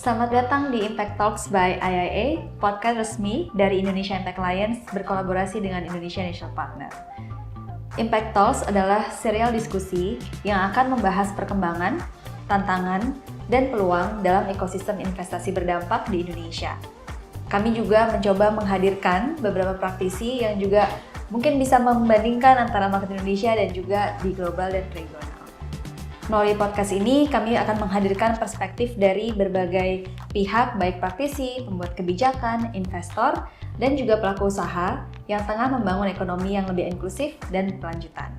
Selamat datang di Impact Talks by IIA, podcast resmi dari Indonesia Impact Alliance berkolaborasi dengan Indonesia National Partner. Impact Talks adalah serial diskusi yang akan membahas perkembangan, tantangan, dan peluang dalam ekosistem investasi berdampak di Indonesia. Kami juga mencoba menghadirkan beberapa praktisi yang juga mungkin bisa membandingkan antara market Indonesia dan juga di global dan regional. Melalui podcast ini, kami akan menghadirkan perspektif dari berbagai pihak, baik praktisi, pembuat kebijakan, investor, dan juga pelaku usaha yang tengah membangun ekonomi yang lebih inklusif dan berkelanjutan.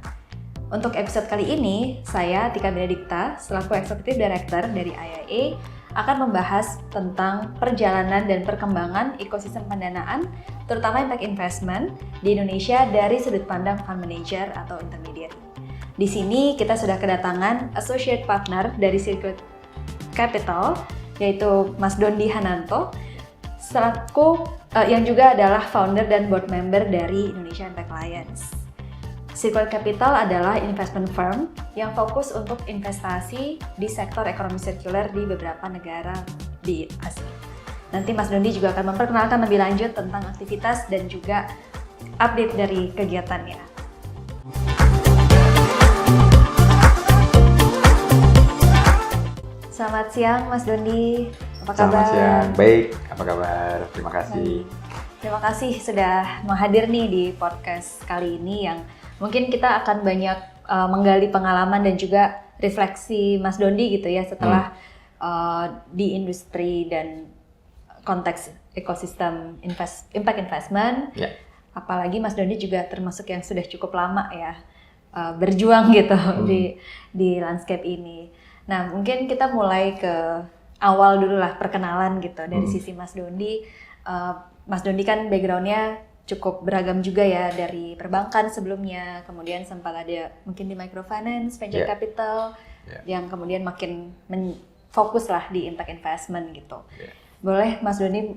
Untuk episode kali ini, saya Tika Benedikta, selaku Executive Director dari IIA, akan membahas tentang perjalanan dan perkembangan ekosistem pendanaan, terutama impact investment di Indonesia dari sudut pandang fund manager atau intermediary. Di sini kita sudah kedatangan associate partner dari Circulate Capital, yaitu Mas Dondi Hananto, selaku yang juga adalah founder dan board member dari Indonesia Impact Alliance. Circulate Capital adalah investment firm yang fokus untuk investasi di sektor ekonomi sirkuler di beberapa negara di Asia. Nanti Mas Dondi juga akan memperkenalkan lebih lanjut tentang aktivitas dan juga update dari kegiatannya. Selamat siang Mas Dondi, apa kabar? Selamat siang, baik, apa kabar? Terima kasih. Terima kasih sudah menghadir nih di podcast kali ini yang mungkin kita akan banyak menggali pengalaman dan juga refleksi Mas Dondi gitu ya setelah di industri dan konteks ekosistem impact investment. Ya. Apalagi Mas Dondi juga termasuk yang sudah cukup lama ya berjuang gitu di landscape ini. Nah, mungkin kita mulai ke awal dulu lah, perkenalan gitu dari sisi Mas Dondi. Mas Dondi kan background-nya cukup beragam juga ya, dari perbankan sebelumnya, kemudian sempat ada mungkin di microfinance, venture capital, yang kemudian makin fokus lah di impact investment gitu. Boleh Mas Dondi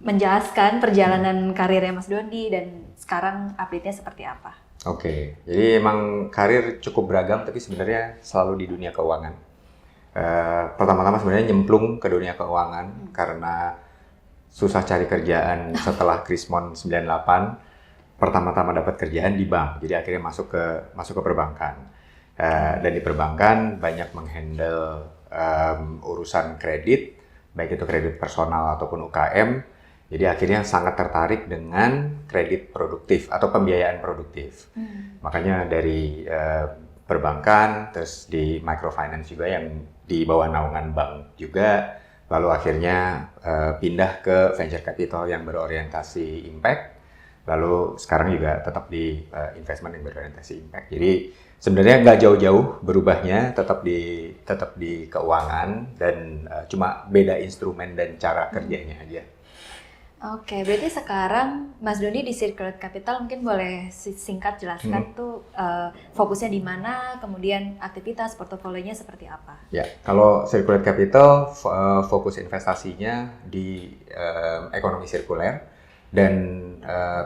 menjelaskan perjalanan karirnya Mas Dondi dan sekarang update-nya seperti apa? Oke, jadi emang karir cukup beragam, tapi sebenarnya selalu di dunia keuangan. Pertama-tama sebenarnya nyemplung ke dunia keuangan karena susah cari kerjaan setelah Krismon 98. Pertama-tama dapat kerjaan di bank, jadi akhirnya masuk ke perbankan. Dan di perbankan banyak menghandle urusan kredit, baik itu kredit personal ataupun UKM. Jadi akhirnya sangat tertarik dengan kredit produktif atau pembiayaan produktif. Makanya dari perbankan, terus di microfinance juga yang di bawah naungan bank juga. Lalu akhirnya pindah ke venture capital yang berorientasi impact. Lalu sekarang juga tetap di investment yang berorientasi impact. Jadi sebenarnya nggak jauh-jauh berubahnya, tetap di keuangan dan cuma beda instrumen dan cara kerjanya aja. Oke, berarti sekarang Mas Dondi di Circulate Capital mungkin boleh singkat jelaskan tuh fokusnya di mana, kemudian aktivitas portofolionya seperti apa? Ya, kalau Circulate Capital fokus investasinya di ekonomi sirkuler dan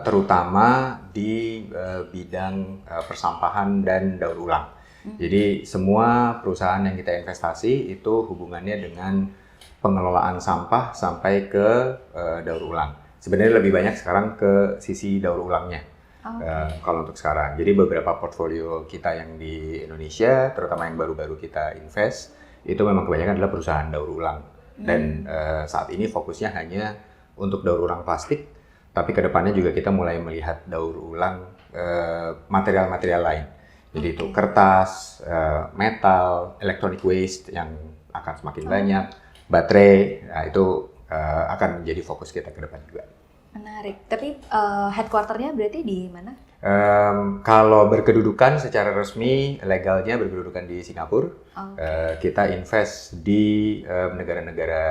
terutama di bidang persampahan dan daur ulang. Jadi semua perusahaan yang kita investasi itu hubungannya dengan pengelolaan sampah sampai ke daur ulang. Sebenarnya lebih banyak sekarang ke sisi daur ulangnya. Kalau untuk sekarang. Jadi beberapa portfolio kita yang di Indonesia, terutama yang baru-baru kita invest, itu memang kebanyakan adalah perusahaan daur ulang. Dan saat ini fokusnya hanya untuk daur ulang plastik, tapi kedepannya juga kita mulai melihat daur ulang material-material lain. Jadi itu kertas, metal, electronic waste yang akan semakin banyak. Baterai, nah itu akan menjadi fokus kita ke depan juga. Menarik, tapi headquarter-nya berarti di mana? Kalau berkedudukan secara resmi, legalnya berkedudukan di Singapura. Kita invest di negara-negara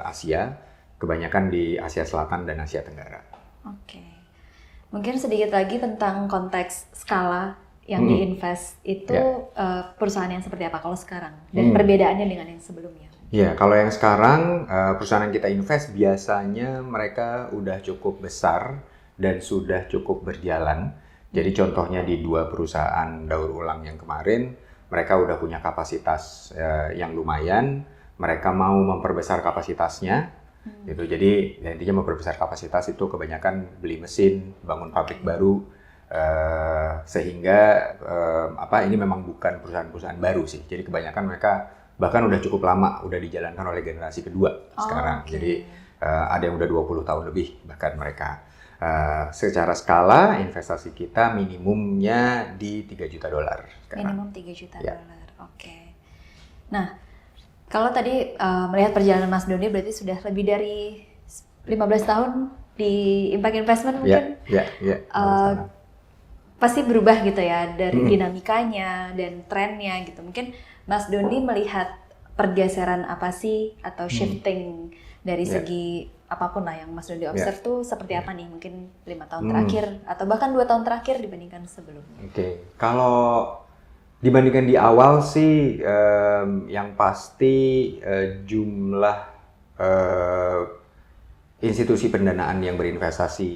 Asia, kebanyakan di Asia Selatan dan Asia Tenggara. Oke, mungkin sedikit lagi tentang konteks skala yang diinvest itu perusahaan yang seperti apa kalau sekarang? Dan perbedaannya dengan yang sebelumnya? Ya, kalau yang sekarang perusahaan yang kita invest biasanya mereka udah cukup besar dan sudah cukup berjalan. Jadi contohnya di 2 perusahaan daur ulang yang kemarin, mereka udah punya kapasitas yang lumayan, mereka mau memperbesar kapasitasnya, gitu. Jadi ya, intinya memperbesar kapasitas itu kebanyakan beli mesin, bangun pabrik baru, sehingga ini memang bukan perusahaan-perusahaan baru sih. Jadi kebanyakan mereka bahkan udah cukup lama, udah dijalankan oleh generasi kedua sekarang. Jadi ada yang udah 20 tahun lebih bahkan mereka. Secara skala investasi kita minimumnya di $3 juta sekarang. Minimum $3 juta. Oke. Nah, kalau tadi melihat perjalanan Mas Doni berarti sudah lebih dari 15 tahun di impact investment mungkin? Pasti berubah gitu ya dari dinamikanya dan trennya gitu. Mungkin Mas Doni melihat pergeseran apa sih atau shifting dari segi apapun lah yang Mas Doni observe tuh seperti apa nih? Mungkin 5 tahun terakhir atau bahkan 2 tahun terakhir dibandingkan sebelumnya. Oke. Kalau dibandingkan di awal sih yang pasti jumlah institusi pendanaan yang berinvestasi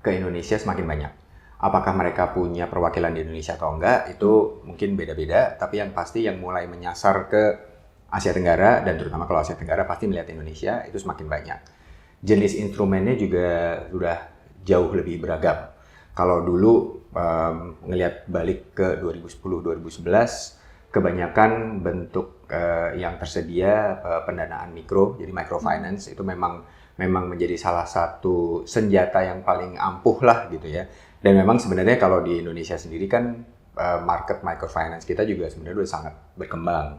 ke Indonesia semakin banyak. Apakah mereka punya perwakilan di Indonesia atau enggak, itu mungkin beda-beda, tapi yang pasti yang mulai menyasar ke Asia Tenggara, dan terutama kalau Asia Tenggara pasti melihat Indonesia, itu semakin banyak. Jenis instrumennya juga sudah jauh lebih beragam. Kalau dulu ngelihat balik ke 2010-2011, kebanyakan bentuk yang tersedia pendanaan mikro, jadi microfinance itu memang menjadi salah satu senjata yang paling ampuh lah gitu ya. Dan memang sebenarnya kalau di Indonesia sendiri kan market microfinance kita juga sebenarnya udah sangat berkembang.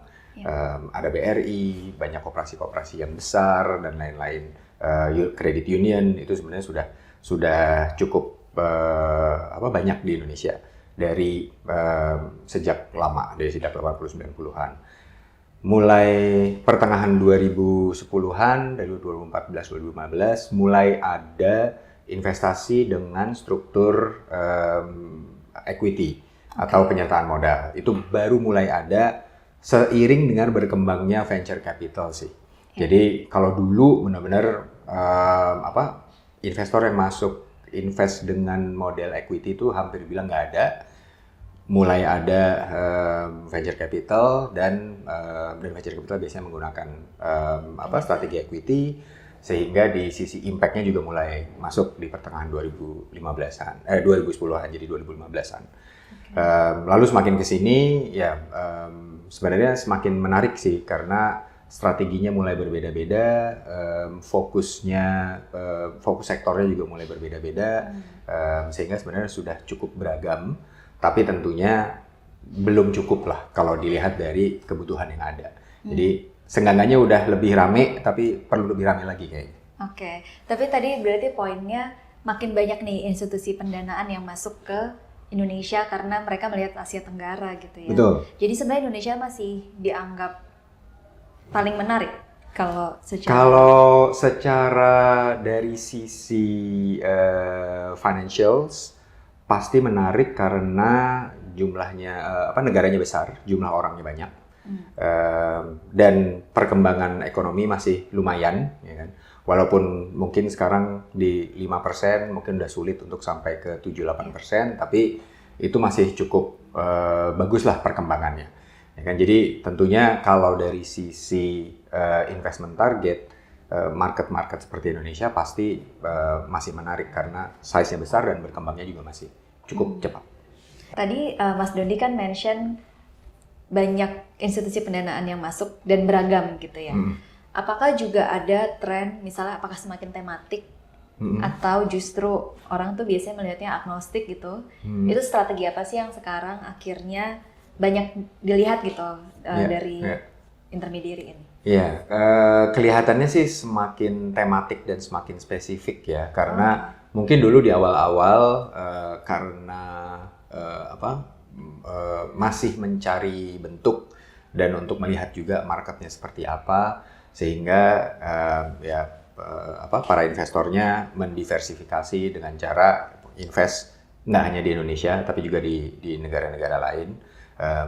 Ada BRI, banyak koperasi-koperasi yang besar dan lain-lain. Credit union itu sebenarnya sudah cukup banyak di Indonesia dari sejak lama, dari sejak 80-90-an. Mulai pertengahan 2010-an, dari 2014-2015, mulai ada investasi dengan struktur equity atau penyertaan modal. Itu baru mulai ada seiring dengan berkembangnya venture capital sih. Jadi kalau dulu benar-benar investor yang masuk invest dengan model equity itu hampir bilang nggak ada. Mulai ada venture capital dan venture capital biasanya menggunakan strategi equity, sehingga di sisi impact-nya juga mulai masuk di pertengahan 2010-an jadi 2015-an. Lalu semakin ke sini ya sebenarnya semakin menarik sih karena strateginya mulai berbeda-beda, fokus sektornya juga mulai berbeda-beda, sehingga sebenarnya sudah cukup beragam, tapi tentunya belum cukup lah kalau dilihat dari kebutuhan yang ada. Jadi seenggaknya udah lebih rame, tapi perlu lebih rame lagi kayaknya. Oke, tapi tadi berarti poinnya makin banyak nih institusi pendanaan yang masuk ke Indonesia karena mereka melihat Asia Tenggara gitu ya. Betul. Jadi sebenarnya Indonesia masih dianggap paling menarik kalau secara dari sisi financials pasti menarik karena jumlahnya negaranya besar, jumlah orangnya banyak, dan perkembangan ekonomi masih lumayan, ya kan? Walaupun mungkin sekarang di 5% mungkin udah sulit untuk sampai ke 7-8%, tapi itu masih cukup bagus lah perkembangannya. Ya kan? Jadi tentunya kalau dari sisi investment target, market-market seperti Indonesia pasti masih menarik karena size-nya besar dan berkembangnya juga masih cukup cepat. Tadi Mas Dondi kan mention banyak institusi pendanaan yang masuk dan beragam gitu ya. Apakah juga ada tren, misalnya apakah semakin tematik atau justru orang tuh biasanya melihatnya agnostik gitu? Itu strategi apa sih yang sekarang akhirnya banyak dilihat gitu dari intermediary ini? Iya, kelihatannya sih semakin tematik dan semakin spesifik ya, karena mungkin dulu di awal-awal karena masih mencari bentuk dan untuk melihat juga marketnya seperti apa, sehingga para investornya mendiversifikasi dengan cara invest nggak hanya di Indonesia tapi juga di negara-negara lain,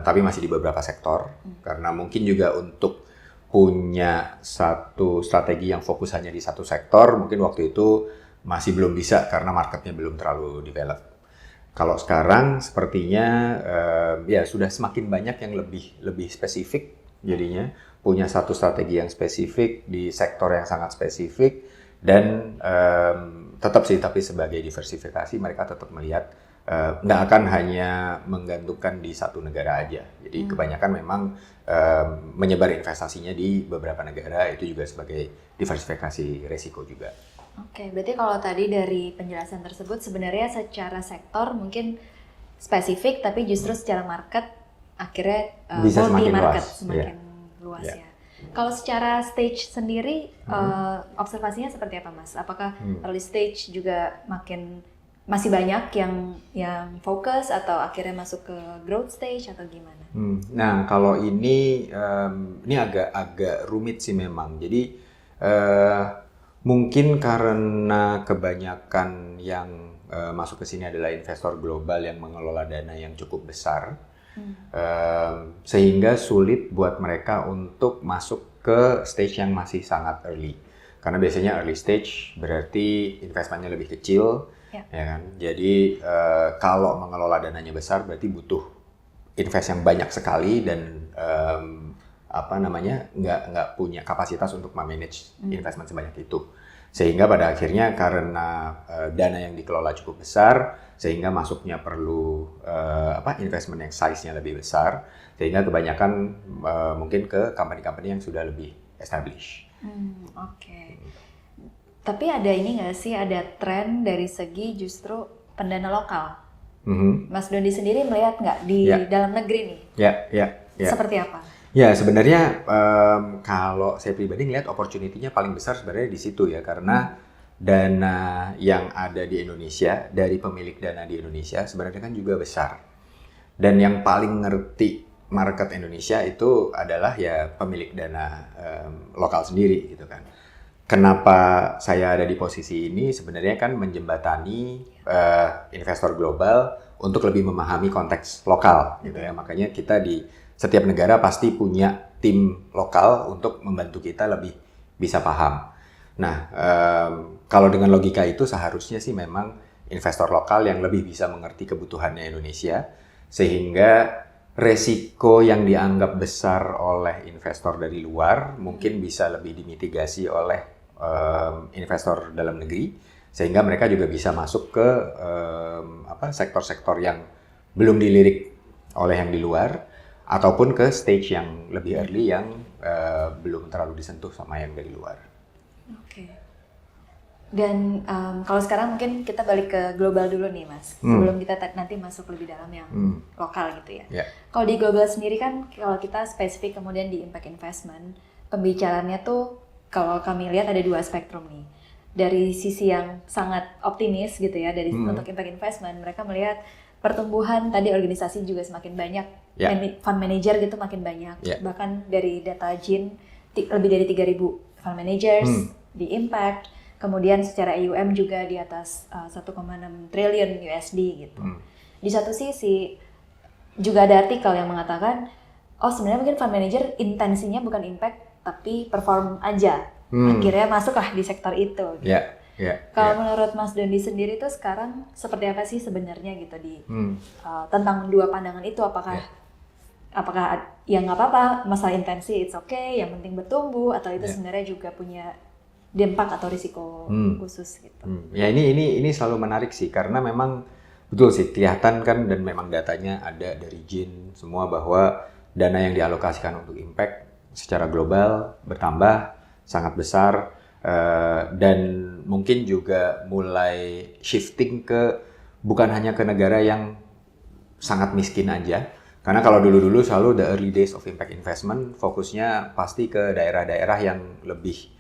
tapi masih di beberapa sektor, karena mungkin juga untuk punya satu strategi yang fokus hanya di satu sektor mungkin waktu itu masih belum bisa karena marketnya belum terlalu develop. Kalau sekarang sepertinya ya sudah semakin banyak yang lebih spesifik jadinya, punya satu strategi yang spesifik di sektor yang sangat spesifik, dan tetap sih, tapi sebagai diversifikasi mereka tetap melihat nggak akan hanya menggantungkan di satu negara aja. Jadi kebanyakan memang menyebar investasinya di beberapa negara, itu juga sebagai diversifikasi resiko juga. Oke, berarti kalau tadi dari penjelasan tersebut sebenarnya secara sektor mungkin spesifik, tapi justru secara market akhirnya Bisa multi semakin market luas. semakin luas Yeah. ya. Kalau secara stage sendiri observasinya seperti apa, Mas? Apakah early stage juga masih banyak yang fokus atau akhirnya masuk ke growth stage atau gimana? Nah, kalau ini agak rumit sih memang. Jadi mungkin karena kebanyakan yang masuk ke sini adalah investor global yang mengelola dana yang cukup besar, sehingga sulit buat mereka untuk masuk ke stage yang masih sangat early. Karena biasanya early stage berarti investmentnya lebih kecil, ya kan? Jadi kalau mengelola dananya besar berarti butuh invest yang banyak sekali dan nggak punya kapasitas untuk memanage investment sebanyak itu. Sehingga pada akhirnya karena dana yang dikelola cukup besar, sehingga masuknya perlu investment yang size-nya lebih besar, sehingga kebanyakan mungkin ke company-company yang sudah lebih established. Oke. Tapi ada ini nggak sih, ada tren dari segi justru pendana lokal? Mas Dondi sendiri melihat nggak di dalam negeri nih? Ya. Seperti apa? Ya, sebenarnya kalau saya pribadi ngelihat opportunity-nya paling besar sebenarnya di situ ya, karena dana yang ada di Indonesia, dari pemilik dana di Indonesia sebenarnya kan juga besar. Dan yang paling ngerti market Indonesia itu adalah ya pemilik dana lokal sendiri gitu kan. Kenapa saya ada di posisi ini? Sebenarnya kan menjembatani investor global untuk lebih memahami konteks lokal gitu ya. Makanya kita di setiap negara pasti punya tim lokal untuk membantu kita lebih bisa paham. Nah, kalau dengan logika itu seharusnya sih memang investor lokal yang lebih bisa mengerti kebutuhannya Indonesia, sehingga resiko yang dianggap besar oleh investor dari luar mungkin bisa lebih dimitigasi oleh investor dalam negeri, sehingga mereka juga bisa masuk ke sektor-sektor yang belum dilirik oleh yang di luar, ataupun ke stage yang lebih early yang belum terlalu disentuh sama yang dari luar. Oke. Dan kalau sekarang mungkin kita balik ke global dulu nih, Mas. Sebelum kita nanti masuk lebih dalam yang lokal gitu ya. Yeah. Kalau di global sendiri kan, kalau kita spesifik kemudian di impact investment, pembicaraannya tuh kalau kami lihat ada dua spektrum nih. Dari sisi yang sangat optimis gitu ya, dari untuk impact investment, mereka melihat pertumbuhan tadi organisasi juga semakin banyak, fund manager gitu makin banyak. Bahkan dari data JIN lebih dari 3.000 fund managers di impact. Kemudian secara AUM juga di atas 1,6 triliun USD gitu. Di satu sisi juga ada artikel yang mengatakan, oh sebenarnya mungkin fund manager intensinya bukan impact tapi perform aja. Akhirnya masuklah di sektor itu. Gitu. Kalau menurut Mas Dondi sendiri tuh sekarang seperti apa sih sebenarnya gitu di tentang dua pandangan itu? Apakah ya nggak apa-apa, masalah intensi it's okay, yang penting bertumbuh, atau itu sebenarnya juga punya dampak atau risiko khusus gitu? Ya ini selalu menarik sih, karena memang betul sih kelihatan kan, dan memang datanya ada dari JIN semua bahwa dana yang dialokasikan untuk impact secara global bertambah sangat besar, dan mungkin juga mulai shifting ke bukan hanya ke negara yang sangat miskin aja. Karena kalau dulu-dulu selalu the early days of impact investment fokusnya pasti ke daerah-daerah yang lebih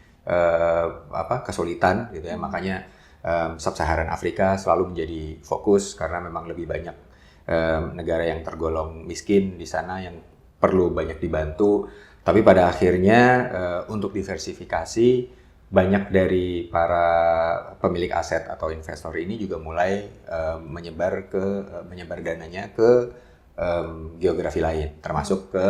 kesulitan gitu ya. Makanya Sub-Saharan Afrika selalu menjadi fokus karena memang lebih banyak negara yang tergolong miskin di sana yang perlu banyak dibantu. Tapi pada akhirnya untuk diversifikasi, banyak dari para pemilik aset atau investor ini juga mulai menyebar dananya ke geografi lain, termasuk ke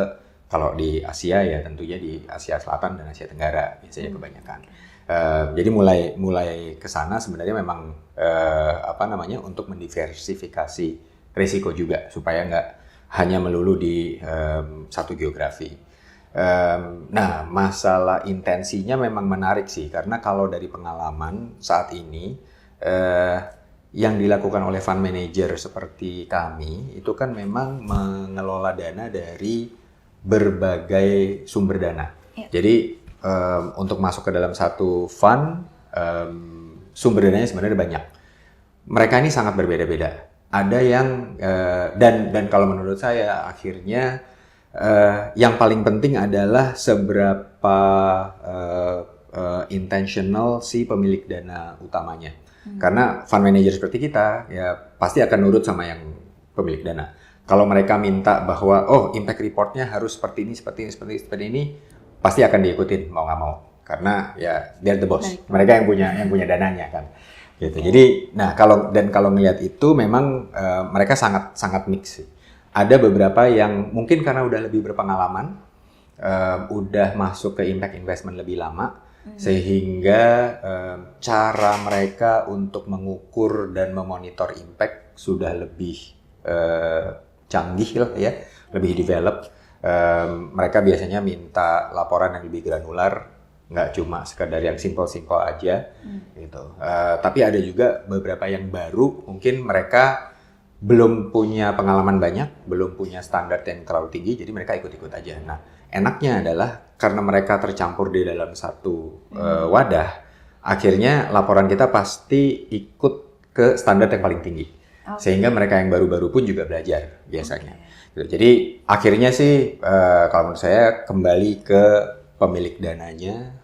kalau di Asia ya tentunya di Asia Selatan dan Asia Tenggara biasanya kebanyakan. Jadi mulai ke sana sebenarnya memang untuk mendiversifikasi risiko juga supaya nggak hanya melulu di satu geografi. Nah, masalah intensinya memang menarik sih, karena kalau dari pengalaman saat ini, yang dilakukan oleh fund manager seperti kami, itu kan memang mengelola dana dari berbagai sumber dana. Ya. Jadi, untuk masuk ke dalam satu fund, sumber dananya sebenarnya banyak. Mereka ini sangat berbeda-beda. Ada yang, dan kalau menurut saya akhirnya, yang paling penting adalah seberapa intentional si pemilik dana utamanya. Karena fund manager seperti kita ya pasti akan nurut sama yang pemilik dana. Kalau mereka minta bahwa impact reportnya harus seperti ini, pasti akan diikutin mau nggak mau. Karena ya they're the boss. Mereka yang punya dananya kan. Gitu. Jadi, nah kalau ngelihat itu memang mereka sangat mix sih. Ada beberapa yang mungkin karena udah lebih berpengalaman, udah masuk ke impact investment lebih lama, sehingga cara mereka untuk mengukur dan memonitor impact sudah lebih canggih lah ya, lebih develop. Mereka biasanya minta laporan yang lebih granular, nggak cuma sekadar yang simple aja gitu. Tapi ada juga beberapa yang baru, mungkin mereka belum punya pengalaman banyak, belum punya standar yang terlalu tinggi, jadi mereka ikut-ikut aja. Nah, enaknya adalah karena mereka tercampur di dalam satu wadah, akhirnya laporan kita pasti ikut ke standar yang paling tinggi. Sehingga mereka yang baru-baru pun juga belajar biasanya. Jadi akhirnya sih kalau menurut saya kembali ke pemilik dananya,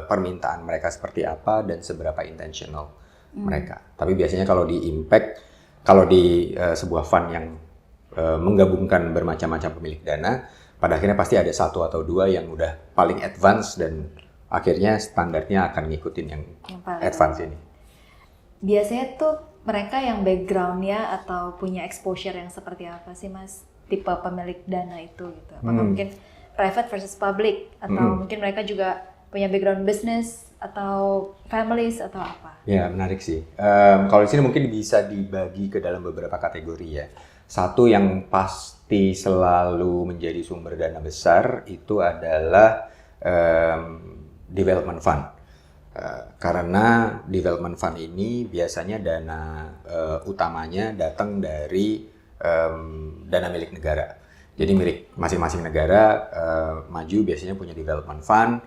permintaan mereka seperti apa dan seberapa intentional mereka. Tapi biasanya kalau di impact, kalau di sebuah fund yang menggabungkan bermacam-macam pemilik dana, pada akhirnya pasti ada satu atau dua yang udah paling advance dan akhirnya standarnya akan ngikutin yang advance ini. Biasanya tuh mereka yang background-nya atau punya exposure yang seperti apa sih Mas? Tipe pemilik dana itu gitu. Apakah mungkin private versus public atau mungkin mereka juga punya background business atau families atau apa? Ya, menarik sih. Kalau di sini mungkin bisa dibagi ke dalam beberapa kategori ya. Satu yang pasti selalu menjadi sumber dana besar itu adalah development fund. Karena development fund ini biasanya dana utamanya datang dari dana milik negara. Jadi milik masing-masing negara maju biasanya punya development fund.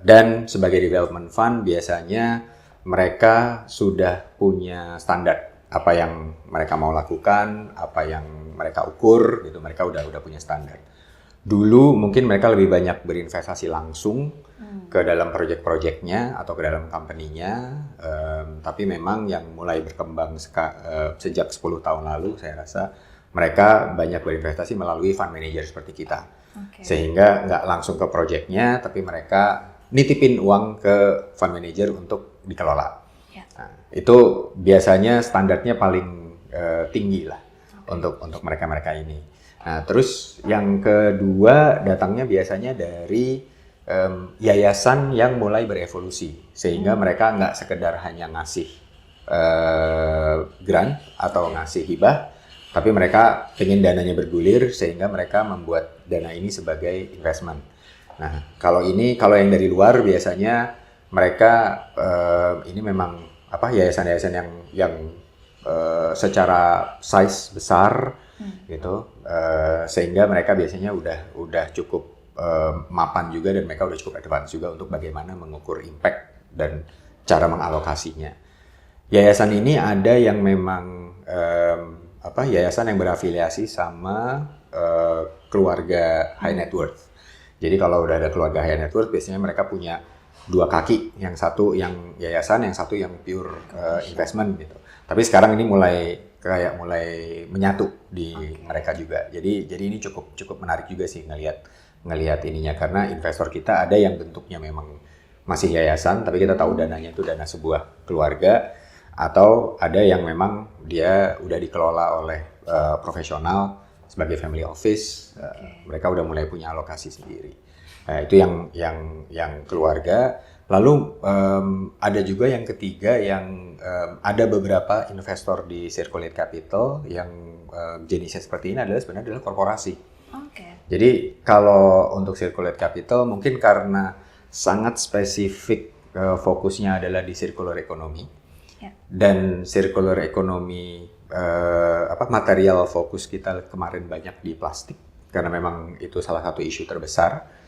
Dan sebagai development fund biasanya mereka sudah punya standar apa yang mereka mau lakukan, apa yang mereka ukur gitu, mereka udah punya standar. Dulu mungkin mereka lebih banyak berinvestasi langsung ke dalam project-projectnya atau ke dalam company-nya, tapi memang yang mulai berkembang sejak 10 tahun lalu saya rasa mereka banyak berinvestasi melalui fund manager seperti kita. Sehingga nggak langsung ke project-nya, tapi mereka nitipin uang ke fund manager untuk dikelola. Nah, itu biasanya standarnya paling tinggi lah untuk mereka ini. Nah, terus yang kedua datangnya biasanya dari yayasan yang mulai berevolusi, sehingga mereka nggak sekedar hanya ngasih grant atau ngasih hibah, tapi mereka pengen dananya bergulir sehingga mereka membuat dana ini sebagai investment. Nah, kalau yang dari luar biasanya mereka ini memang yayasan-yayasan yang secara size besar gitu, sehingga mereka biasanya udah cukup mapan juga dan mereka udah cukup advance juga untuk bagaimana mengukur impact dan cara mengalokasinya. Yayasan ini ada yang memang yayasan yang berafiliasi sama keluarga high net worth. Jadi kalau udah ada keluarga high net worth, biasanya mereka punya dua kaki, yang satu yang yayasan, yang satu yang pure investment gitu. Tapi sekarang ini mulai menyatu di mereka juga. Jadi ini cukup menarik juga sih ngelihat ininya, karena investor kita ada yang bentuknya memang masih yayasan, tapi kita tahu dananya itu dana sebuah keluarga, atau ada yang memang dia udah dikelola oleh profesional sebagai family office, mereka udah mulai punya alokasi sendiri. Itu yang keluarga. Lalu ada juga yang ketiga yang ada beberapa investor di Circulate Capital yang jenisnya seperti ini adalah sebenarnya korporasi. Jadi kalau untuk circular capital mungkin karena sangat spesifik fokusnya adalah di circular economy dan circular economy material fokus kita kemarin banyak di plastik karena memang itu salah satu isu terbesar.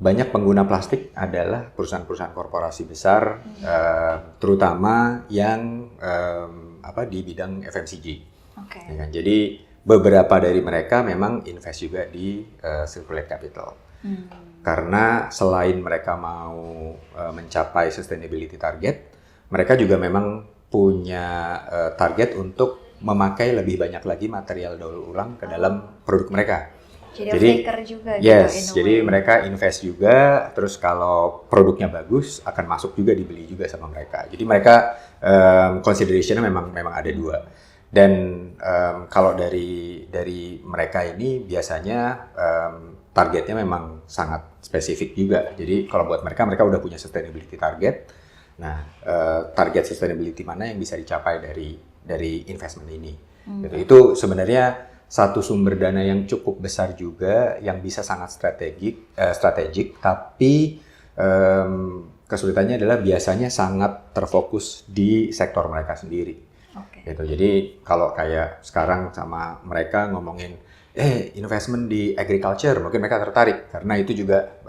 Banyak pengguna plastik adalah perusahaan-perusahaan korporasi besar, terutama yang di bidang FMCG. Okay. Ya, jadi beberapa dari mereka memang invest juga di circular capital. Karena selain mereka mau mencapai sustainability target, mereka juga memang punya target untuk memakai lebih banyak lagi material daur ulang ke dalam produk mereka. Jadi juga yes, jadi mereka invest juga, terus kalau produknya bagus akan masuk juga, dibeli juga sama mereka. Jadi mereka consideration-nya memang ada dua. Dan kalau dari mereka ini biasanya targetnya memang sangat spesifik juga. Jadi kalau buat mereka udah punya sustainability target. Nah, target sustainability mana yang bisa dicapai dari investment ini. Gitu. Itu sebenarnya satu sumber dana yang cukup besar juga, yang bisa sangat strategik, tapi kesulitannya adalah biasanya sangat terfokus di sektor mereka sendiri. Okay. Gitu. Jadi kalau kayak sekarang sama mereka ngomongin investment di agriculture, mungkin mereka tertarik karena itu juga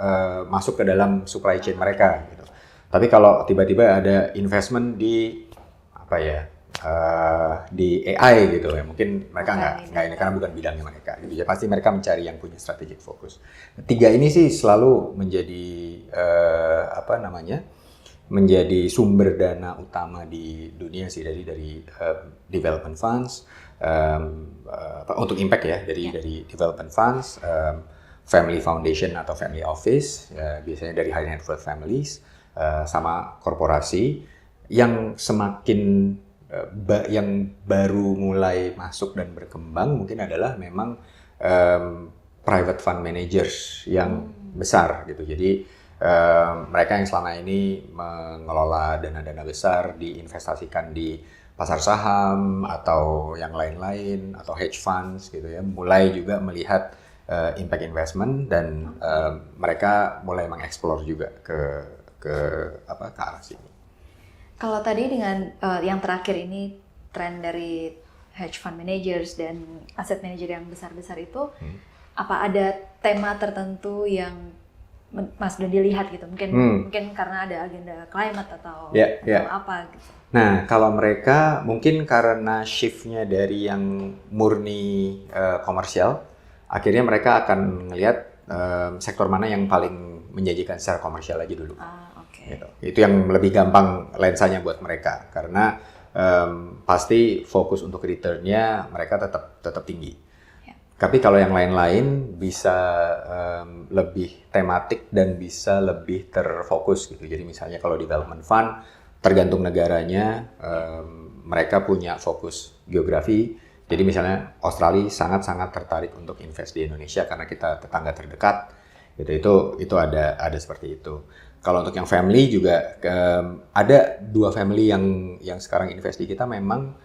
masuk ke dalam supply chain mereka. Gitu. Tapi kalau tiba-tiba ada investment di di AI gitu ya, mungkin mereka nggak ini karena bukan bidangnya mereka. Gitu. Ya pasti mereka mencari yang punya strategic focus. Tiga ini sih selalu menjadi menjadi sumber dana utama di dunia sih, dari development funds untuk impact ya, dari development funds, family foundation atau family office, biasanya dari high net worth families, sama korporasi yang semakin yang baru mulai masuk dan berkembang mungkin adalah memang private fund managers yang besar gitu. Jadi mereka yang selama ini mengelola dana-dana besar diinvestasikan di pasar saham atau yang lain-lain atau hedge funds gitu ya, mulai juga melihat impact investment dan mereka mulai mengeksplor juga ke arah sini. Kalau tadi dengan yang terakhir ini tren dari hedge fund managers dan asset manager yang besar-besar itu, apa ada tema tertentu yang Mas Dondi lihat gitu? Mungkin karena ada agenda climate atau apa gitu. Nah, kalau mereka mungkin karena shift-nya dari yang murni komersial, akhirnya mereka akan melihat sektor mana yang paling menjanjikan secara komersial aja dulu. Gitu. Itu yang lebih gampang lensanya buat mereka, karena pasti fokus untuk return-nya mereka tetap tinggi. Tapi kalau yang lain-lain bisa lebih tematik dan bisa lebih terfokus gitu. Jadi misalnya kalau development fund, tergantung negaranya, mereka punya fokus geografi. Jadi misalnya Australia sangat-sangat tertarik untuk invest di Indonesia karena kita tetangga terdekat. Gitu. Itu ada seperti itu. Kalau untuk yang family juga ada 2 family yang sekarang invest di kita, memang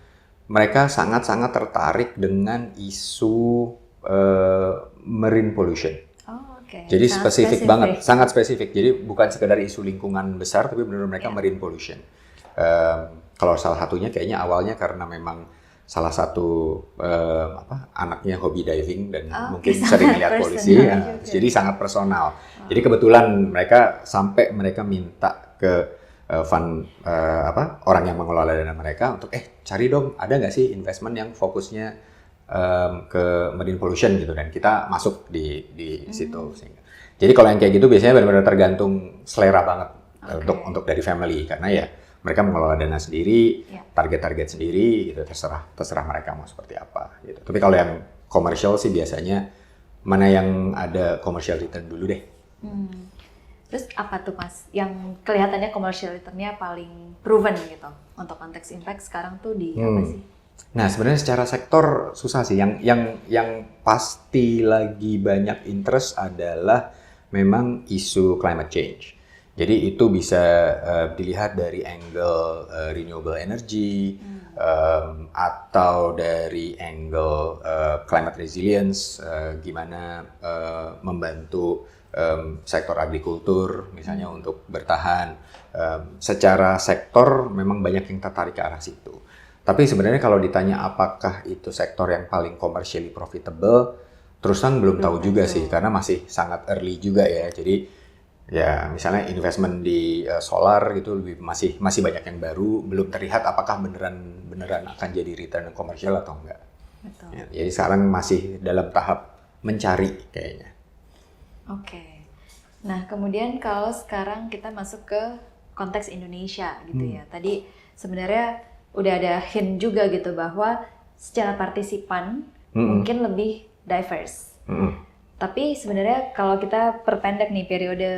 mereka sangat-sangat tertarik dengan isu marine pollution. Jadi sangat spesifik. Jadi bukan sekedar isu lingkungan besar, tapi benar-benar mereka marine pollution. Kalau salah satunya kayaknya awalnya karena memang salah satu anaknya hobi diving dan mungkin sering lihat polisi, jadi sangat personal. Jadi kebetulan mereka minta ke fund orang yang mengelola dana mereka untuk cari dong, ada nggak sih investment yang fokusnya ke marine pollution gitu, dan kita masuk di situ. Jadi kalau yang kayak gitu biasanya benar-benar tergantung selera banget untuk dari family, karena ya mereka mengelola dana sendiri, target-target sendiri, gitu, terserah mereka mau seperti apa. Gitu. Tapi kalau yang komersial sih biasanya mana yang ada commercial return dulu deh. Terus apa tuh Mas, yang kelihatannya commercial return-nya paling proven gitu untuk konteks impact sekarang tuh di apa sih? Nah sebenarnya secara sektor susah sih. Yang pasti lagi banyak interest adalah memang isu climate change. Jadi itu bisa dilihat dari angle renewable energy, atau dari angle climate resilience, gimana membantu sektor agrikultur misalnya untuk bertahan. Secara sektor memang banyak yang tertarik ke arah situ. Tapi sebenarnya kalau ditanya apakah itu sektor yang paling commercially profitable, terus terang belum tahu juga sih, karena masih sangat early juga ya. Jadi ya misalnya investment di solar gitu masih banyak yang baru, belum terlihat apakah beneran akan jadi return komersial atau enggak. Betul. Ya, jadi sekarang masih dalam tahap mencari kayaknya. Oke. Nah, kemudian kalau sekarang kita masuk ke konteks Indonesia gitu ya. Tadi sebenarnya udah ada hint juga gitu bahwa secara partisipan mungkin lebih diverse. Tapi sebenarnya kalau kita perpendek nih periode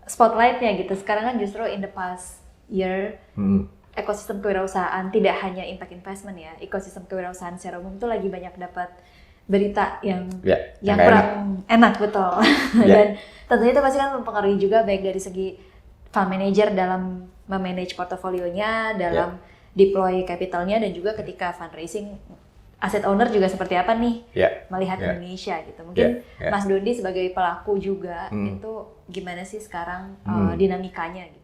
spotlightnya gitu, sekarang kan justru in the past year ekosistem kewirausahaan, tidak hanya impact investment ya, ekosistem kewirausahaan secara umum itu lagi banyak dapat berita yang kurang enak betul. Dan tentunya itu pasti kan mempengaruhi juga baik dari segi fund manager dalam memanage portofolionya, dalam deploy capitalnya, dan juga ketika fundraising asset owner juga seperti apa nih melihat Indonesia gitu. Mungkin Mas Dondi sebagai pelaku juga itu gimana sih sekarang dinamikanya gitu?